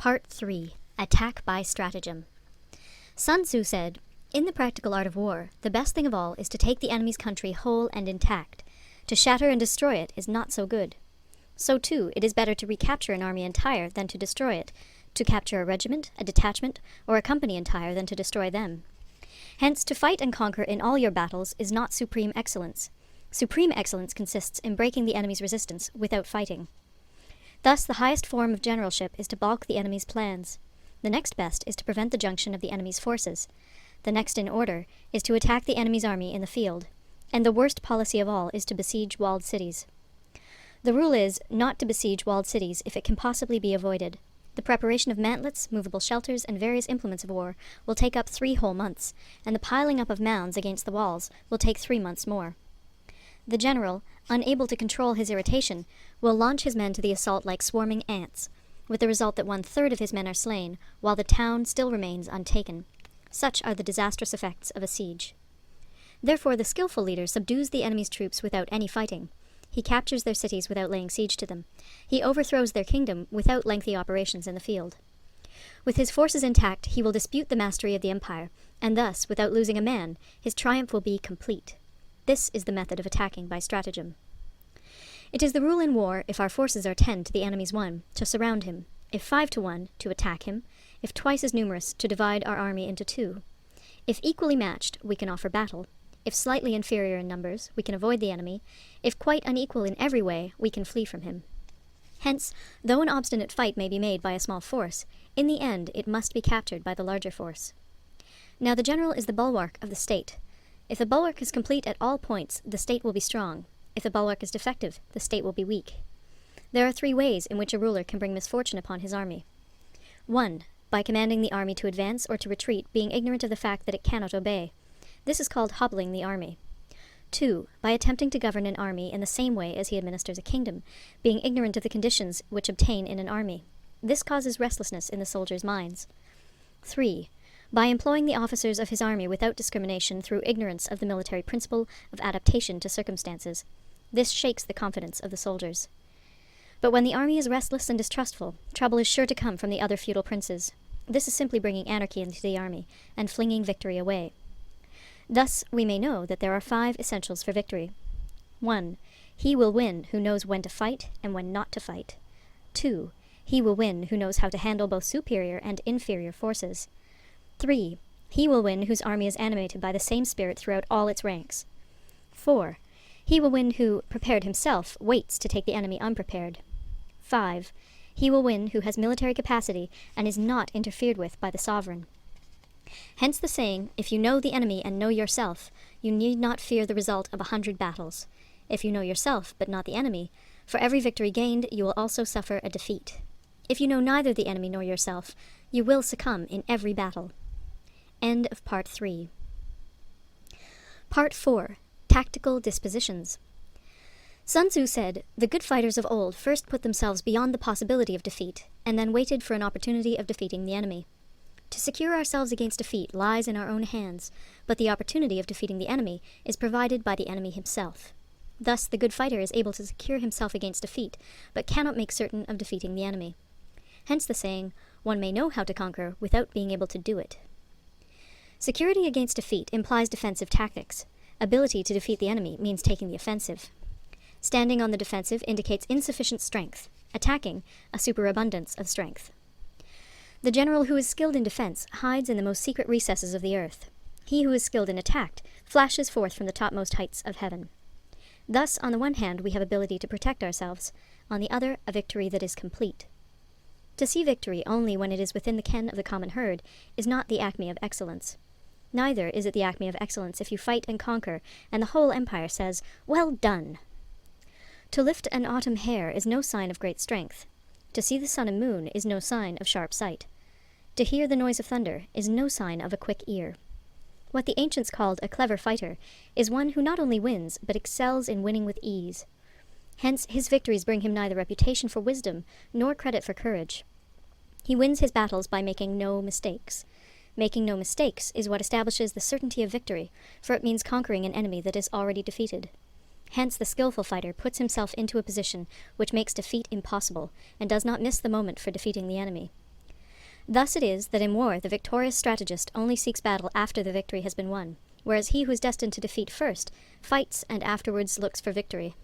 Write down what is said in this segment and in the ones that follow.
Part 3. Attack by Stratagem. Sun Tzu said, "In the practical art of war, the best thing of all is to take the enemy's country whole and intact. To shatter and destroy it is not so good. So too, it is better to recapture an army entire than to destroy it, to capture a regiment, a detachment, or a company entire than to destroy them. Hence, to fight and conquer in all your battles is not supreme excellence. Supreme excellence consists in breaking the enemy's resistance without fighting. Thus, the highest form of generalship is to balk the enemy's plans. The next best is to prevent the junction of the enemy's forces. The next in order is to attack the enemy's army in the field. And the worst policy of all is to besiege walled cities. The rule is not to besiege walled cities if it can possibly be avoided. The preparation of mantlets, movable shelters, and various implements of war will take up 3 whole months, and the piling up of mounds against the walls will take 3 months more. The general, unable to control his irritation, will launch his men to the assault like swarming ants, with the result that 1/3 of his men are slain, while the town still remains untaken. Such are the disastrous effects of a siege. Therefore, the skillful leader subdues the enemy's troops without any fighting. He captures their cities without laying siege to them. He overthrows their kingdom without lengthy operations in the field. With his forces intact, he will dispute the mastery of the empire, and thus, without losing a man, his triumph will be complete. This is the method of attacking by stratagem. It is the rule in war, if our forces are 10 to the enemy's 1, to surround him; if 5 to 1, to attack him; if twice as numerous, to divide our army into 2. If equally matched, we can offer battle. If slightly inferior in numbers, we can avoid the enemy. If quite unequal in every way, we can flee from him. Hence, though an obstinate fight may be made by a small force, in the end it must be captured by the larger force. Now the general is the bulwark of the state. If the bulwark is complete at all points, the state will be strong. If the bulwark is defective, the state will be weak. There are 3 ways in which a ruler can bring misfortune upon his army. 1. By commanding the army to advance or to retreat, being ignorant of the fact that it cannot obey. This is called hobbling the army. 2. By attempting to govern an army in the same way as he administers a kingdom, being ignorant of the conditions which obtain in an army. This causes restlessness in the soldiers' minds. 3. By employing the officers of his army without discrimination through ignorance of the military principle of adaptation to circumstances. This shakes the confidence of the soldiers. But when the army is restless and distrustful, trouble is sure to come from the other feudal princes. This is simply bringing anarchy into the army, and flinging victory away. Thus, we may know that there are 5 essentials for victory. 1. He will win who knows when to fight and when not to fight. 2. He will win who knows how to handle both superior and inferior forces. 3. He will win whose army is animated by the same spirit throughout all its ranks. 4. He will win who, prepared himself, waits to take the enemy unprepared. 5. He will win who has military capacity and is not interfered with by the sovereign. Hence the saying, if you know the enemy and know yourself, you need not fear the result of 100 battles. If you know yourself, but not the enemy, for every victory gained, you will also suffer a defeat. If you know neither the enemy nor yourself, you will succumb in every battle. End of Part 3. Part 4. Tactical Dispositions. Sun Tzu said, "The good fighters of old first put themselves beyond the possibility of defeat, and then waited for an opportunity of defeating the enemy. To secure ourselves against defeat lies in our own hands, but the opportunity of defeating the enemy is provided by the enemy himself. Thus, the good fighter is able to secure himself against defeat, but cannot make certain of defeating the enemy. Hence the saying, one may know how to conquer without being able to do it." Security against defeat implies defensive tactics. Ability to defeat the enemy means taking the offensive. Standing on the defensive indicates insufficient strength. Attacking, a superabundance of strength. The general who is skilled in defense hides in the most secret recesses of the earth. He who is skilled in attack flashes forth from the topmost heights of heaven. Thus, on the one hand, we have ability to protect ourselves, on the other, a victory that is complete. To see victory only when it is within the ken of the common herd is not the acme of excellence. Neither is it the acme of excellence if you fight and conquer, and the whole empire says, "Well done!" To lift an autumn hair is no sign of great strength. To see the sun and moon is no sign of sharp sight. To hear the noise of thunder is no sign of a quick ear. What the ancients called a clever fighter is one who not only wins, but excels in winning with ease. Hence, his victories bring him neither reputation for wisdom, nor credit for courage. He wins his battles by making no mistakes. Making no mistakes is what establishes the certainty of victory, for it means conquering an enemy that is already defeated. Hence, the skillful fighter puts himself into a position which makes defeat impossible, and does not miss the moment for defeating the enemy. Thus it is that in war the victorious strategist only seeks battle after the victory has been won, whereas he who is destined to defeat first fights and afterwards looks for victory.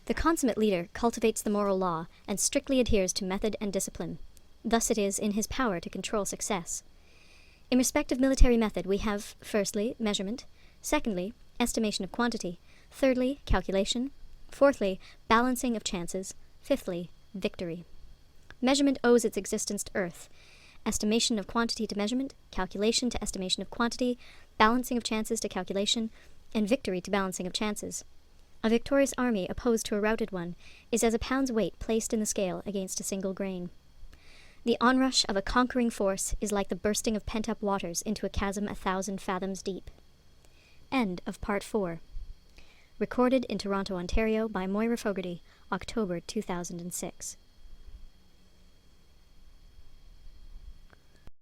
The consummate leader cultivates the moral law and strictly adheres to method and discipline. Thus it is in his power to control success. In respect of military method, we have, firstly, measurement, secondly, estimation of quantity, thirdly, calculation, fourthly, balancing of chances, fifthly, victory. Measurement owes its existence to earth, estimation of quantity to measurement, calculation to estimation of quantity, balancing of chances to calculation, and victory to balancing of chances. A victorious army opposed to a routed one is as a pound's weight placed in the scale against a single grain. The onrush of a conquering force is like the bursting of pent-up waters into a chasm 1,000 fathoms deep. End of Part 4. Recorded in Toronto, Ontario by Moira Fogarty, October 2006.